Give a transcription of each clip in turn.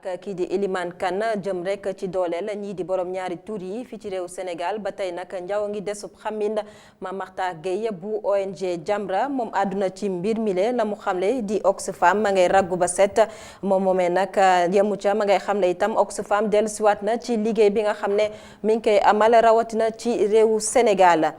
ak kii di Elimane Kane jëm rek ci dooleel ñii di borom ñaari tur yi fii ci réew Sénégal ba tey nag njaw ngi desub xamin Mame Mactar Gueye bu ONG Jamra moom àdduna ci mbir mile la mu xamle di Oxfam ma ngay raggu ba set moom moomee nag yemu ca ma ngay xamle itam Oxfam dellusiwaat na ci liggéey bi nga xam ne mi ngi koy amal rawatina ci réewu Sénégal.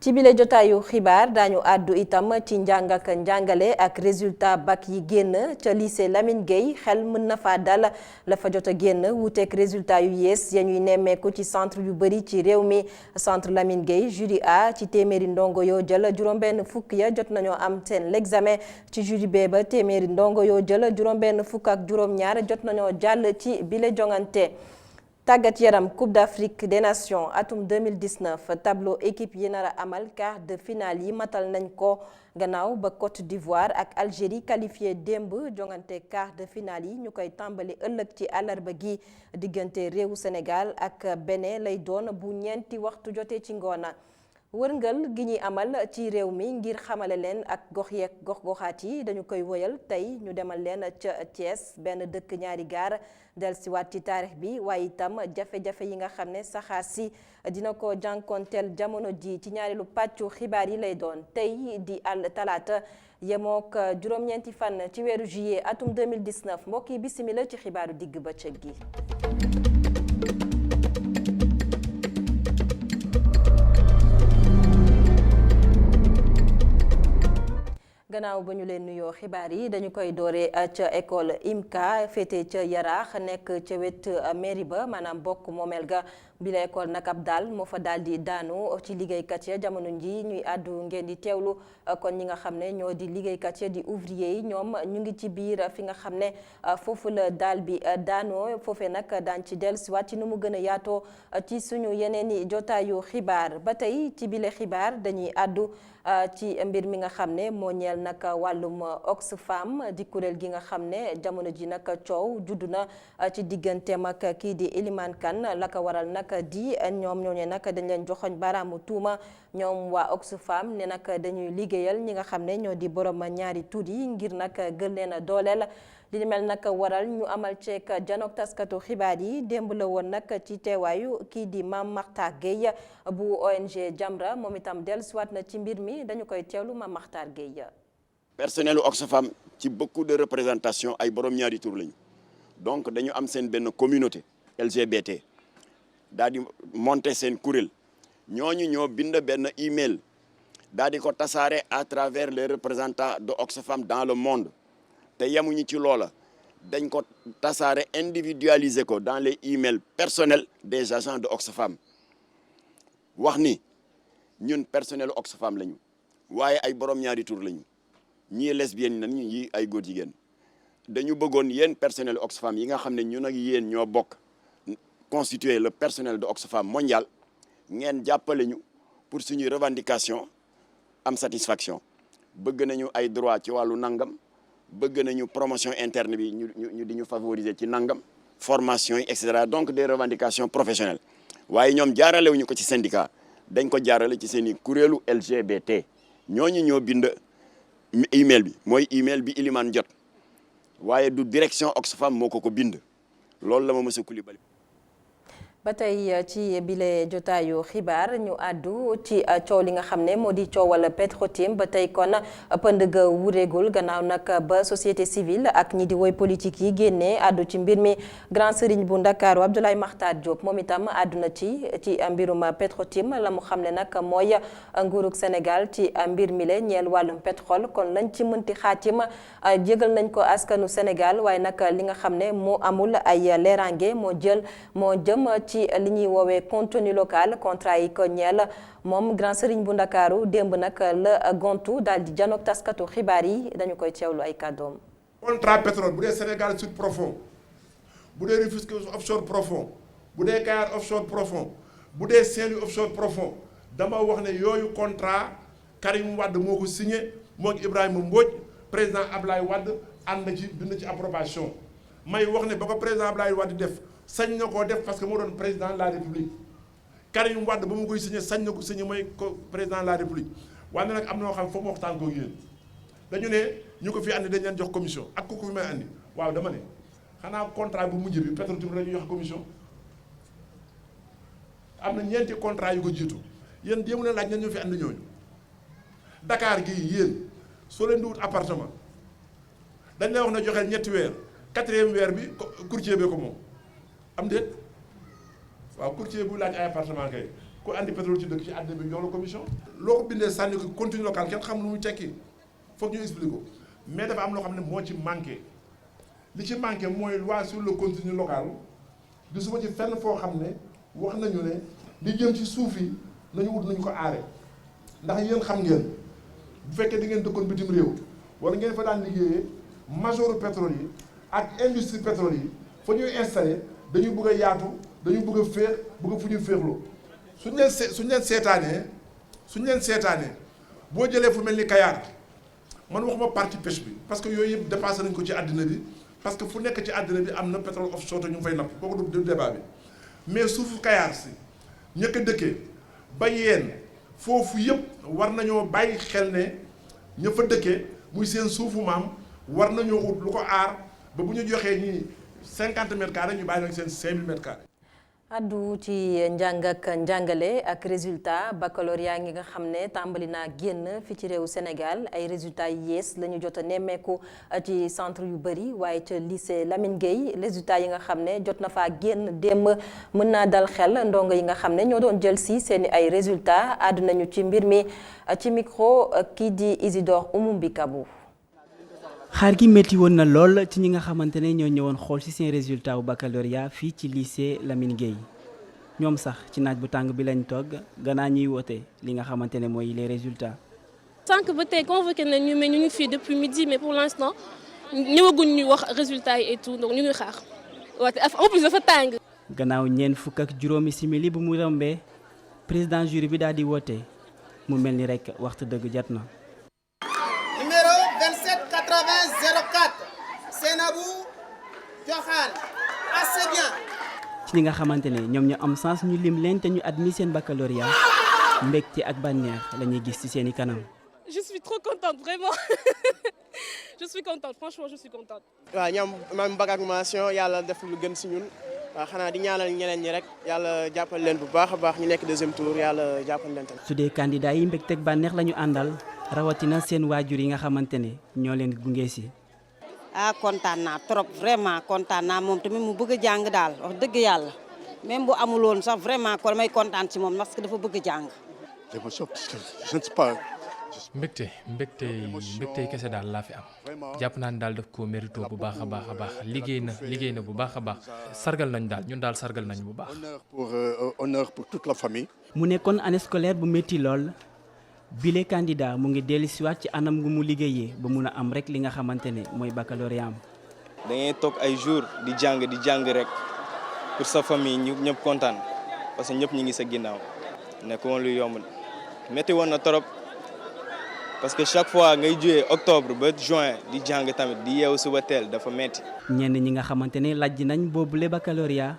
ci bile jotaayu xibaar daañu àddu itam ci njàng ak njàngale ak résultat bac yi génn ca lycée Lamine Gueye xel mën na faa dal la fa jot a génn wuuteeg résultat yu yees ya ñuy nemmeeku ci centre yu bëri ci réew mi centre Lamine Gueye jury A ci téeméeri ndongo yoo jël juróom-benn fukk ya jot nañoo am seen l'examen ci jury B ba téeméeri ndongo yoo jël juróom-benn fukk ak juróom-ñaar jot nañoo jàll ci bile jongante. tàggat yaram Coupe d'Afrique des Nations atum 2019 tableau équipe yi nar a amal quart de finale yi matal nañ ko gannaaw ba Côte d'Ivoire ak Algérie qualifié démb jongante quart de finale yi ñu koy tàmbali ëllëg ci àllarba gi diggante réewu Sénégal ak Bénin lay doon bu ñeenti waxtu jotee ci ngoona wërngal gi ñuy amal ci réew mi ngir xamale leen ak gox yeeg gox-goxaat yi dañu koy woyal tey ñu demal leen ca Thiès benn dëkk ñaari gaar dellusiwaat ci taarix bi waaye itam jafe-jafe yi nga xam ne saxaar si dina ko jànkonteel jamono ji ci ñaareelu pàccu xibaar yi lay doon tey di talaata yemook juróom-ñeenti fan ci weeru juillet atum 2019 mbokk yi bisimila ci xibaaru digg bëccëg gi. gannaaw ba ñu leen nuyoo xibaar yi dañu koy dooree ca école IMCA féete ca Yaraax nekk ca wet mairie ba maanaam bokk moomeel ga bi la école nag ab daal moo fa daal di daanu ci liggéeykat ya jamono ji ñuy àddu ngeen di teewlu kon ñi nga xam ne ñoo di liggéeykat ya di ouvrier yi ñoom ñu ngi ci biir fi nga xam ne foofu la daal bi daanoo foofee nag daan ci dellusiwaat ci nu mu gën a yaatoo ci suñu yeneen i jotaayu xibaar ba tey ci bile xibaar dañuy àddu ci mbir mi nga xam ne moo ñeel nag wàllum Oxfam di kuréel gi nga xam ne jamono ji nag coow juddu na ci digganteem ak kii di Elimane Kane la ko waral nag di ñoom ñooñu nag dañ leen joxoñ baaraamu tuuma ñoom waa Oxfam ne nag dañuy liggéeyal ñi nga xam ne ñoo di borom ñaari tuut yi ngir nag gën leen a dooleel li mel nag waral ñu amal ceek janook taskatu xibaar yi démb la woon nag ci teewaayu kii di Mame Mactar Gueye bu ONG Jamra moom itam dellusiwaat na ci mbir mi dañu koy teewlu Mame Mactar Gueye. personnel Oxfam ci beaucoup de représentation ay borom ñaari tur lañu donc dañu am seen benn communauté LGBT daal di monter seen kuréel ñooñu ñoo bind benn email daal di ko tasaare à travers les représentants de Oxfam dans le monde. te yemuñu ci loola dañ ko tasaare individualiser ko dans les emails personnels des agents de Oxfam wax ni ñun personnel Oxfam lañu waaye ay borom ñaari tur lañu ñii lesbienne nañu ñii ay góor jigéen dañu bëggoon yéen personnel Oxfam yi nga xam ne ñun ak yéen ñoo bokk constituer le personnel de Oxfam mondial ngeen jàppale ñu pour suñuy revendication am satisfaction bëgg nañu ay droit ci wàllu nangam. bëgg nañu promotion interne bi ñu di ñu favoriser ci nangam formation yi et cetera donc des revendications professionnelles waaye ñoom jaaralewuñu ko ci syndicat dañ ko jaarale ci seen i kuréelu LGBT ñooñu ñoo bind email bi mooy email bi Elimane jot waaye du direction Oxfam moo ko bind loolu la ma monsieur Coulibaly. ba tey ci bile jotaayu xibaar ñu àddu ci coow li nga xam ne moo di coowal Petro-Tim ba tey kon pënd ga wuregul gannaaw nag ba société civile ak ñi di woy politique yi génnee àddu ci mbir mi grand serigne bu Ndakaaru Abdoulaye Makhtar Diop moom itam àddu na ci mbirum Petro-Tim la mu xam ne nag mooy nguurug Sénégal ci mbir mi le ñeel wàllum pétrole kon lañ ci mënti xaatim jégal nañ ko askanu Sénégal waaye nag li nga xam ne moo amul ay leerange moo jëm ci li ñuy woowee contenu local contrat yi ko ñeel moom grand serigne bu Ndakaaru démb nag la gontu daal di janook taskatu xibaar yi dañu koy teewlu ay kàddoom. contrat pétrole bu dee Sénégal Sud profond bu dee Rufisque offshore profond bu dee Kayar offshore profond bu dee Saint-Louis offshore profond dama wax ne yooyu contrat Karim Wade moo ko signé moog Ibrahima Mbodj président Ablaye Wade ànd na ci bind ci approbation may wax ne ba ko président Ablaye Wade def. sañ na koo def parce que moo doon président de la république Karim Wade ba mu koy signé sañ na ko signé mooy ko président de la république waaye nag am na loo xam foofu ma waxtaan koog yéen dañu ne ñu ko fi andi dañ leen jox commission ak ku ko fi may andi waaw dama ne xanaa contrat bu mujj bi Petro-Tim la ñuy joxe commission am na ñeenti contrat yu ko jiitu yéen jéem leen laaj ñan ñoo fi ànd ñooñu Dakar gii yéen soo leen di wut appartement dañ lay wax ne joxeel ñetti weer 4e weer bi courtier bee ko moom am déet waaw courtier bu laaj ay appartement kay ku andi pétrole ci dëkk ci àddina bi jox la commission. loo ko bindee sànni ko contenu local kenn xam lu muy tekki foog ñu expliquer ko mais dafa am loo xam ne moo ci manqué li ci manqué mooy loi sur le contenu local gisuma ci fenn foo xam ne wax nañu ne li jëm ci suuf yi nañu wut nañu ko aare ndax yéen xam ngeen bu fekkee di ngeen dëkkoon bitim réew wala ngeen fa daan liggéeyee majoru pétrole yi ak industrie pétrole yi fa ñuy installé dañuy bëgg a yaatu dañuy bëgg a féex bëgg fu ñuy féexloo suñ leen seetaanee boo jëlee fu mel ni Kayar man waxuma partie pêche bi parce que yooyu yëpp dépassé nañ ko ci àddina bi parce que fu nekk ci àddina bi am na pétrole offshore te ñu ngi fay napp kooku du débat bi mais suufu Kayar si ñëkk a dëkkee ba yeen foofu yëpp war nañoo bàyyi xel ne ña fa dëkkee muy seen suufu maam war nañoo ut lu ko aar ba bu ñu joxee ñii 50 mètres carrés ñu bàyyi nag seen 5000 mètres carrés. addu ci njàng ak njàngale ak résultat baccalauréat ngi nga xam ne tàmbali naa génn fi ci réew Sénégal ay résultats yu yées la ñu jot a nemmeeku ci centre yu bëri waaye ca lycée Lamine Gueye résultats yi nga xam ne jot na faa génn démb mën naa dal xel ndongo yi nga xam ne ñoo doon jël si seeni ay résultats àddu nañu ci mbir mi ci micro kii di Isidore Oumumbi Kabou. xaar gi métti woon na lool ci ñi nga xamante ne ñoo ñëwoon xool ci seen résultat bu baccalauréat fii ci lycée Lamine Gueye ñoom sax ci naaj bu tàng bi lañ togg gannaaw ñuy woote li nga xamante ne mooy les résultats. sànq ba tey convoqué nañ ñu mais ñu ngi fii depuis midi mais pour l'instant ñëwaguñ ñu wax résultats yi et tout donc ñu ngi xaar waaye en plus dafa tàng. gannaaw ñeent fukk ak juróomi simili bu mu rombee président jury bi daal di woote mu mel ni rek waxtu dëgg jot na. numéro 27 80 04 Seynabou Diokhane assez bien. ci ñi nga xamante ne ñoom ñu am sens ñu lim leen te ñu admis seen baccalauréat mbégte ak bànneex la ñuy gis ci seeni kanam. je suis trop contente vraiment je suis contente franchement je suis contente. waaw ñoom même bac ak mention yàlla def lu gën si ñun waaw xanaa di ñaanal ñeneen ñi rek yàlla jàppal leen bu baax a baax ñu nekk deuxième tour yàlla jàppal leen tamit. su dee candidat yi mbégte ak bànneex la ñu àndal rawatina seen waajur yi nga xamante ne ñoo leen gunge si. kontaan naa trop vraiment kontaan naa moom tamit mu bëgg a jàng daal wax dëgg yàlla même bu amul woon sax vraiment kon may kontaan ci moom parce que dafa bëgg a jàng. l'émotion parce que je ne sais pas. mbégte kese daal laa fi am jàpp naa ne daal daf ko mérito bu baax a baax liggéey na bu baax a baax sargal nañ daal ñun daal sargal nañ bu baax. honneur pour toute la famille. mu nekkoon année scolaire bu métti lool bile candidat mu ngi dellusiwaat ci anam gu mu liggéeyee ba mun a am rek li nga xamante ne mooy baccalauréat am. da ngay toog ay jours di jàng rek pour sa famille ñu ñëpp kontaan parce que ñëpp ñu ngi sa ginnaaw nekkoon lu yomb métti woon na trop. parce que chaque fois ngay jógee octobre ba juin di jàng tamit di yeewu suba teel dafa metti. ñenn ñi nga xamante ne lajj nañ boobule baccalauréat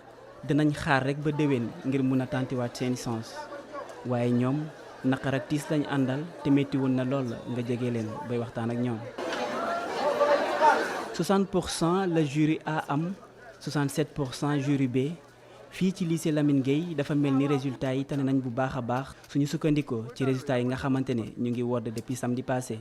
dinañ xaar rek ba déwén ngir mun a tantiwaat seeni sens waaye ñoom naqar ak tiis lañ àndal te métti woon na lool nga jege leen bay waxtaan ak ñoom. 60% la jury A am 67% jury B fii ci lycée Lamine Gueye dafa mel ni résultats yi tane nañ bu baax a baax suñu sukkandikoo ci résultats yi nga xamante ne ñu ngi wodd depuis samedi passé.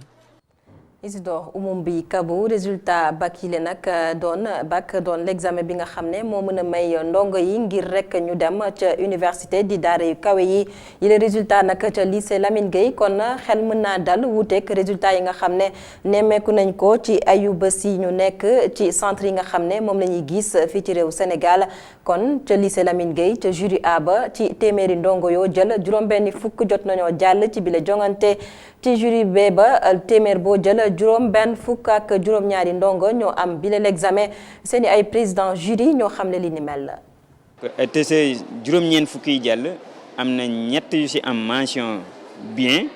Isidore Oumumbi Kabou résultat bac yi le nag doon l'examen bi nga xam ne moo mën a may ndongo yi ngir rek ñu dem ca université di daara yu kawe yi yile résultat nag ca lycée Lamine Gueye kon xel mën naa dal wuuteeg résultat yi nga xam ne nemmeeku nañ ko ci ayu bés yi ñu nekk ci centre yi nga xam ne moom la ñuy gis fii ci réew Sénégal kon ca lycée Lamine Gueye ca jury A ba ci téeméeri ndongo yoo jël juróom-benni fukk jot nañoo jàll ci bile jongante ci jury B ba téeméer boo jël juróom benn fukk ak juróom-ñaari ndongo ñoo am bile l'examen seeni ay président jury ñoo xam ne li ni mel la. te see juróom-ñeent fukk yi jàll am na ñett yu ci am mention bien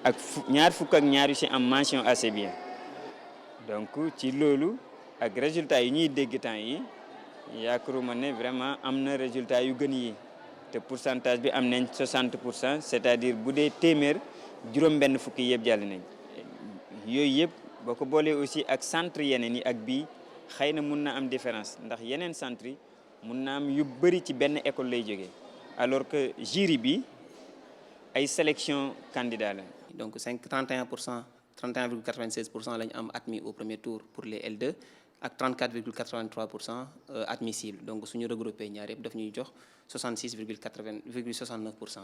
ak ñaar fukk ak ñaar yu ci am mention assez bien donc ci loolu ak résultat yi ñuy dégg temps yi yaakaaruma ne vraiment am na résultat yu gën yi te pourcentage bi am nañ 60% c'est-à-dire bu dee téeméer juróom-benn fukki yëpp jàll nañ. yooyu yëpp boo ko boolee aussi ak centre yeneen yi ak bii xëy na mun na am différence ndax yeneen centre yi mun na am yu bëri ci benn école lay jógee alors que jury bi ay sélection candidat la. Donc 31,96% lañ am admis au premier tour pour les L2 ak 34,83% admissible. Donc suñu regroupé ñaar yëpp daf ñuy jox 66,69%.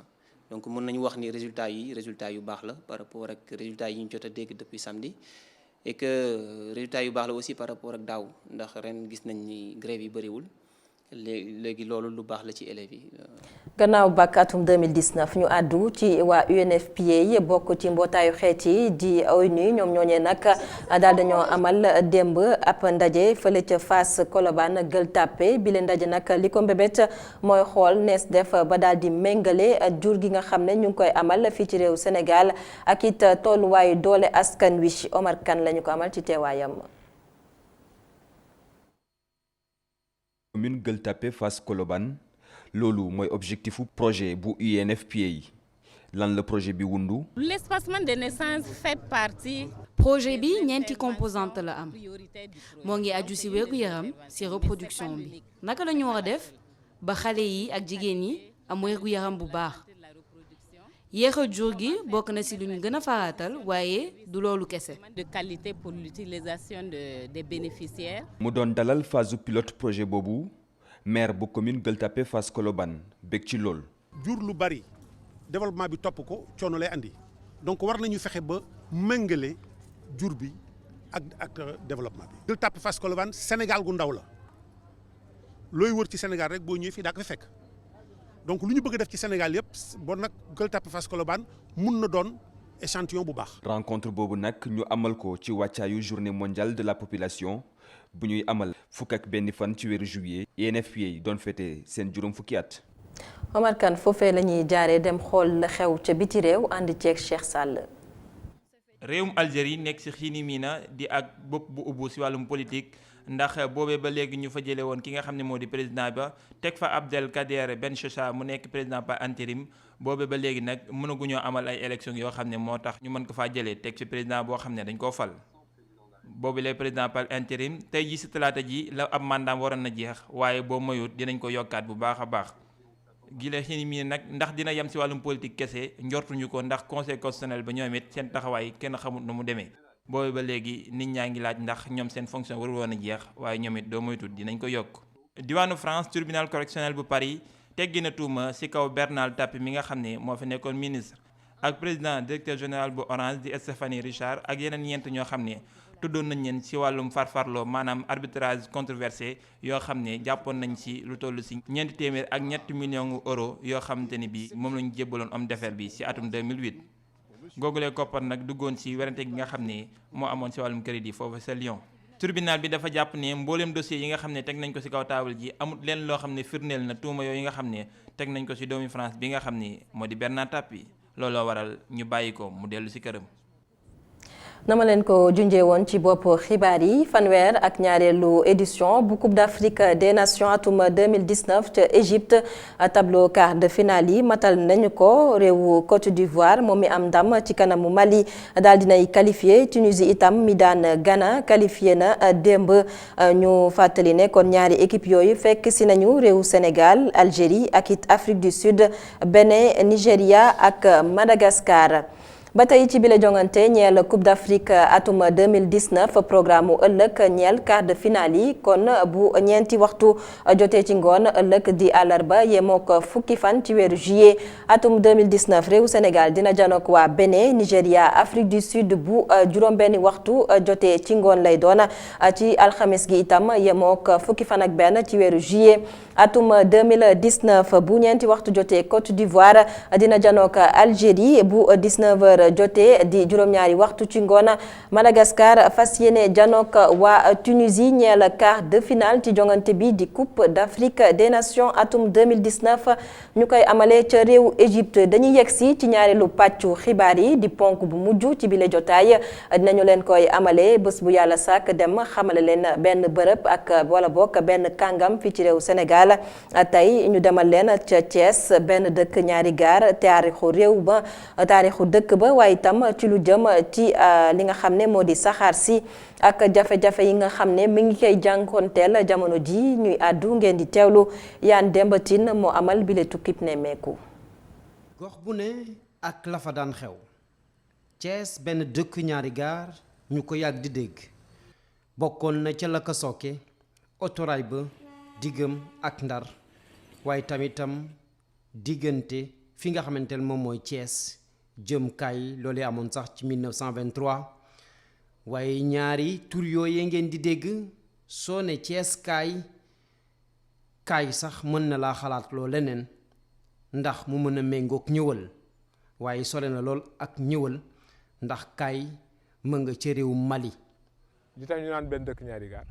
Donc mën nañu wax ni résultat yu baax la par rapport ak résultats yi ñu jot a dégg depuis samedi et que résultats yu baax la aussi par rapport ak daaw ndax ren gis nañ ni grève yi bëriwul. léegi loolu lu baax la ci élèves yi. gannaaw bac atum 2019 ñu àddu ci waa UNFPA bokk ci mbootaayu xeet yi di ONU ñoom ñooñee nag daal dañoo amal démb ab ndaje fële ca Fass Colobane Gueule Tapée bi leen ndaje nag li ko mbébét mooy xool nees def ba daal di méngale jur gi nga xam ne ñu ngi koy amal fii ci réew Sénégal ak it tolluwaayu doole askan wi Omar Kane la ñu ko amal ci teewaayam. commune Gueule Tapée Fass Colobane loolu mooy objectifu projet bu UNFPA yi lan la projet bi wundu. L'espacement de naissance fait partie. projet bi ñeenti composante la am moo ngi aju ci wérgu yaram ci reproduction bi naka la ñu war a def ba xale yi ak jigéen yi am wérgu yaram bu baax yéexa jur gi bokk na ci lu ñu gën a faraatal waaye du loolu kese. de qualité pour l'utilisation des bénéficiaires. mu doon dalal phase pilote projet boobu maire bu commune Gueule Tapée Fass Colobane bég ci lool. jur lu bari développement bi topp ko coono lay andi donc war nañu fexe ba méngale jur bi ak développement bi. Gueule Tapée Fass Colobane Sénégal gu ndaw la looy wër ci Sénégal rek boo ñëwee fii daa ko fi fekk. donc lu ñu bëgg def ci Sénégal yëpp bon nag Gueule Tapée Fass Colobane mun na doon échantillon bu baax. rencontre boobu nag ñu amal ko ci wàccaayu journée mondiale de la population bu ñuy amal fukk ak benn fan ci weeru juillet UNFPA yi doon fêté seen juróom fukki at. Omar Kane foofee la ñuy jaaree dem xool la xew ca biti réew ànd ceeg Cheikh Sall. réewum Algérie nekk ci xiini miina di ak bopp bu ubbu ci wàllum politique. ndax boobee ba léegi ñu fa jëlee woon ki nga xam ne moo di président ba teg fa Abdelkader Benchechha mu nekk président par intérim boobee ba léegi nag mënaguñoo amal ay élections yoo xam ne moo tax ñu mën ko faa jëlee teg ci président boo xam ne dañ koo fal. boobu lay président par intérim tey ji ci talaata ji la ab mandaam waroon na jeex waaye boo moyut dinañ ko yokkaat bu baax a baax. gi la xini mi nag ndax dina yem ci wàllum politique kese njortuñu ko ndax conseil constitutionnel ba ñoom it seen taxawaay kenn xamut nu mu demee. boobu ba léegi nit ñaa ngi laaj ndax ñoom seen fonction warul woon a jeex waaye ñoom it doo moytu dinañ ko yokk. diwaanu France tribunal correctionnel bu Paris teggi na tuuma ci kaw Bernard Tapie mi nga xam ne moo fi nekkoon ministre ak président directeur général bu Orange di Stéphanie Richard ak yeneen ñeent ñoo xam ne tuddoon nañ leen ci wàllum farfarloo maanaam arbitrage controversé yoo xam ne jàppoon nañ ci lu toll ci ñeenti téeméer ak ñetti millions euros yoo xamante ni bi moom la ñu jébbaloon homme d'affaires bi ci atum 2008. googulee koppar nag duggoon ci werante gi nga xam ne moo amoon ci wàllum crédit foofu sa Lyon. tribunal bi dafa jàpp ne mbooleem dossier yi nga xam ne teg nañ ko ci kaw taabal ji amul leen loo xam ne firndeel na tuuma yooyu nga xam ne teg nañ ko ci doomi France bi nga xam ne moo di Bernard Tapie looloo waral ñu bàyyi ko mu dellu ci këram. nama leen ko junjee woon ci bopp xibaar yi fanweer ak ñaareelu édition bu Coupe d'Afrique des Nations atum 2019 ca Égypte tableau quart de finale yi matal nañu ko réewu Côte d'Ivoire moom mi am ndam ci kanamu Mali daal dinay qualifié Tunisie itam mi daan Ghana qualifié na démb ñu fàttali ne kon ñaari équipe yooyu fekk si nañu réewu Sénégal Algérie ak it Afrique du Sud Bénin Nigéria ak Madagascar. ba tey ci bile jongante ñeel Coupe d'Afrique atum 2019 programme mu ëllëg ñeel quart de finale yi kon bu ñeenti waxtu jotee ci ngoon ëllëg di àllarba yemook fukki fan ci weeru juillet atum 2019 réewu Sénégal dina janook waa Bénin Nigéria Afrique du Sud bu juróom-benni waxtu jotee ci ngoon lay doon ci alxames gi itam yemook fukki fan ak benn ci weeru juillet atum 2019 bu ñeenti waxtu jotee Côte d'Ivoire dina janook Algérie bu 19h jotee di juróom-ñaari waxtu ci ngoon Madagascar fas yéene janook waa Tunisie ñeel quart de finale ci jongante bi di Coupe d'Afrique des Nations atum 2019 ñu koy amalee ca réew Égypte dañuy yegsi ci ñaareelu pàccu xibaar yi di ponk bu mujj ci bile jotaay dinañu leen koy amalee bés bu yàlla sàkk dem xamale leen benn bërëb ak wala bokk benn kàngam fii ci réew Sénégal tey ñu demal leen ca Thiès benn dëkk ñaari gaar taarixu réew ba taarixu dëkk ba la waaye itam ci lu jëm ci li nga xam ne moo di saxaar si ak jafe-jafe yi nga xam ne mi ngi koy jànkoonteel jamono ji ñuy àddu ngeen di teewlu Yane Demba Tine moo amal bile tukkib nemmeeku. gox bu ne ak la fa daan xew Thiès benn dëkk ñaari gaar ñu ko yàgg di dégg bokkoon na ca la ko sooke autorail ba diggam ak Ndar waaye tamitam diggante fi nga xamante ne moom mooy Thiès jëm kaay loolee amoon sax ci 1923 waaye ñaari tur yooyee ngeen di dégg soo ne Thiès kaay sax mën na laa xalaat loo leneen ndax mu mën a méngoog ñëwal waaye sore na lool ak ñëwal ndax kaay mën nga ca réew Mali. di tax ñu naan benn dëkk ñaari gaar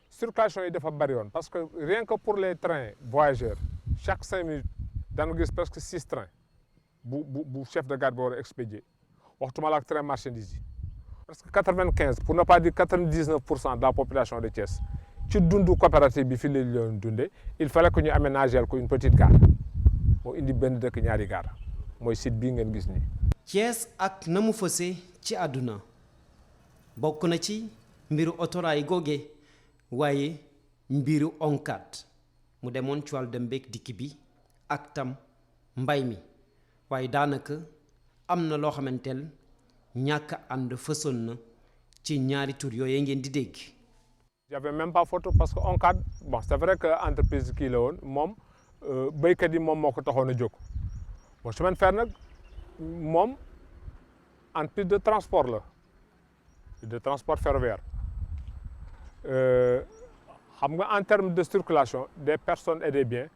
circulation yi dafa bari woon parce que rien que pour les trains voyageurs chaque 5 minutes daan gis presque 6 trains bu chef de gare bi war a expédier waxtuma la ak train marchandise yi. parce que 95 pour ne pas dire 99% de la population de Thiès ci dundu coopérative bi fi la doon dundee il fallait que ñu aménager ko une petite gare moo indi benn dëkk ñaari gaar mooy site bii ngeen gis nii. Thiès ak na mu fëse ci àdduna bokk na ci mbiru autorail googe waaye mbiru ONCAD mu demoon ci wàllu dem beeg dikk bi ak tam mbay mi waaye daanaka am na loo xamanteel ñàkk ànd fësoon na ci ñaari tur yooyu ngeen di dégg. j'avais même pas photo parce que ONCAD bon c'est vrai que entreprise kii la woon moom béykat yi moom moo ko taxoon a jóg bon chemin de fer nag moom entreprise de transport la de transport ferroviaire xam nga en termes de circulation des personnes et des biens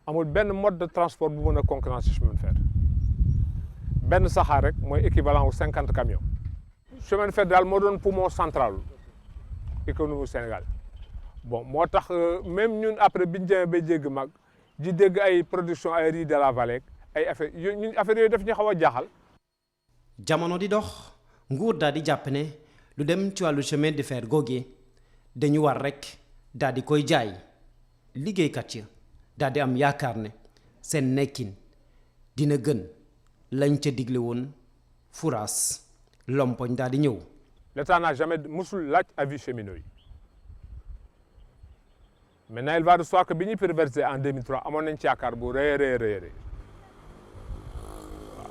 amul benn mode de transport bu mën a concurrencer chemin de fer benn saxaar rek mooy équivalent wu 50 camions. chemin de fer daal moo doon poumon central économie Sénégal bon moo tax même ñun après bi ñu demee ba jégg mag di dégg ay production ay riz de la vallée ay affaire ñun affaire yooyu daf ñu xaw a jaaxal. jamono di dox nguur daal di jàpp ne lu dem ci wàllu chemin de fer googee dañu war rek daal di koy jaay liggéeykat ya daal di am yaakaar ne seen nekkin dina gën lañ ca digle woon furaas lompoñ daal di ñëw. l'État n'a jamais musul laaj avis cheminots yi maintenant il va de soi que bi ñuy privatisé en 2003 amoon nañ ci yaakaar bu rëy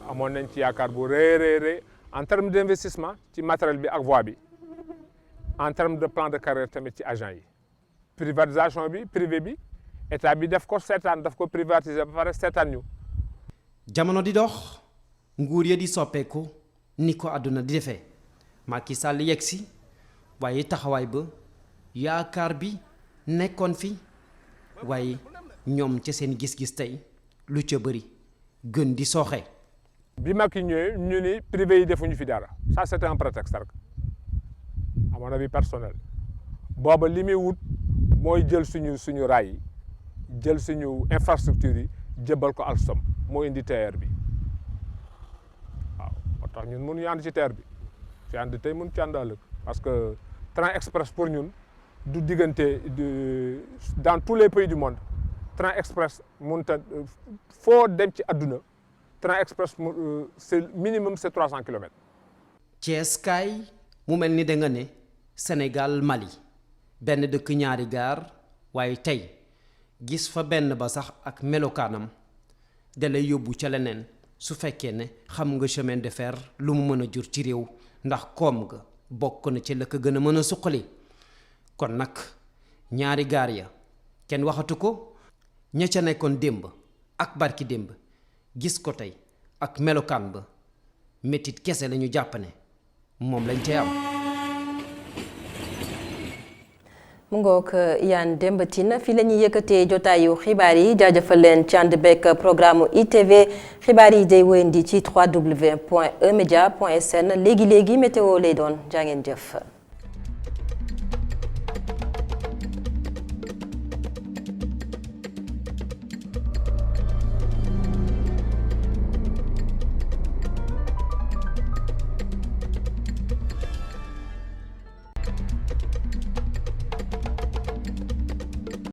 amoon nañ ci yaakaar bu rëy en termes d'investissement ci matériel bi ak voie bi en termes de plan de carrière tamit ci agent yi. privatisation bi privé bi état bi daf ko seetaan daf ko privatiser ba pare seetaan ñu. jamono di dox nguur ya di soppeeku ni ko àdduna di defee Macky Sall yegg si waaye taxawaay ba yaakaar bi nekkoon fi waaye ñoom ca seen gis-gis tey lu ca bëri gën di sooxe. bi Macky ñëwee ñu ni privé yi defuñu fi dara ça c'est un prétexte rek à mon avis personnel booba li muy wut mooy jël suñu raay yi jël suñu infrastructure yi jëbal ko Alstom moo indi TER bi waaw moo tax ñun mënuñu ànd ci TER bi ci ànd tey mënu ci ànd ëllëg parce que train express pour ñun du diggante dans tous les pays du monde train express mënut a foo dem ci àdduna train express c'est minimum c'est 300 kilomètres. Thiès kaay mu mel ni da nga ne Sénégal Mali benn dëkk ñaari gaar waaye tey gis fa benn ba sax ak melokaanam da lay yóbbu ca leneen su fekkee ne xam nga chemin de fer lu mu mën a jur ci réew ndax koom nga bokk na ci la ko gën a mën a suqali kon nag ñaari gaar ya kenn waxatu ko ña ca nekkoon démb ak barki démb gis ko tey ak melokaan ba métit kese lañu jàpp ne moom lañ cay am. mu ngoog Yane Demba Tine fii la ñuy yëkkatee jotaayu xibaar yi jaajëfal leen ci ànd beeg programme ITV xibaar yi day wéyandi ci www.emedia.sn léegi météo lay doon jaa ngeen jëf.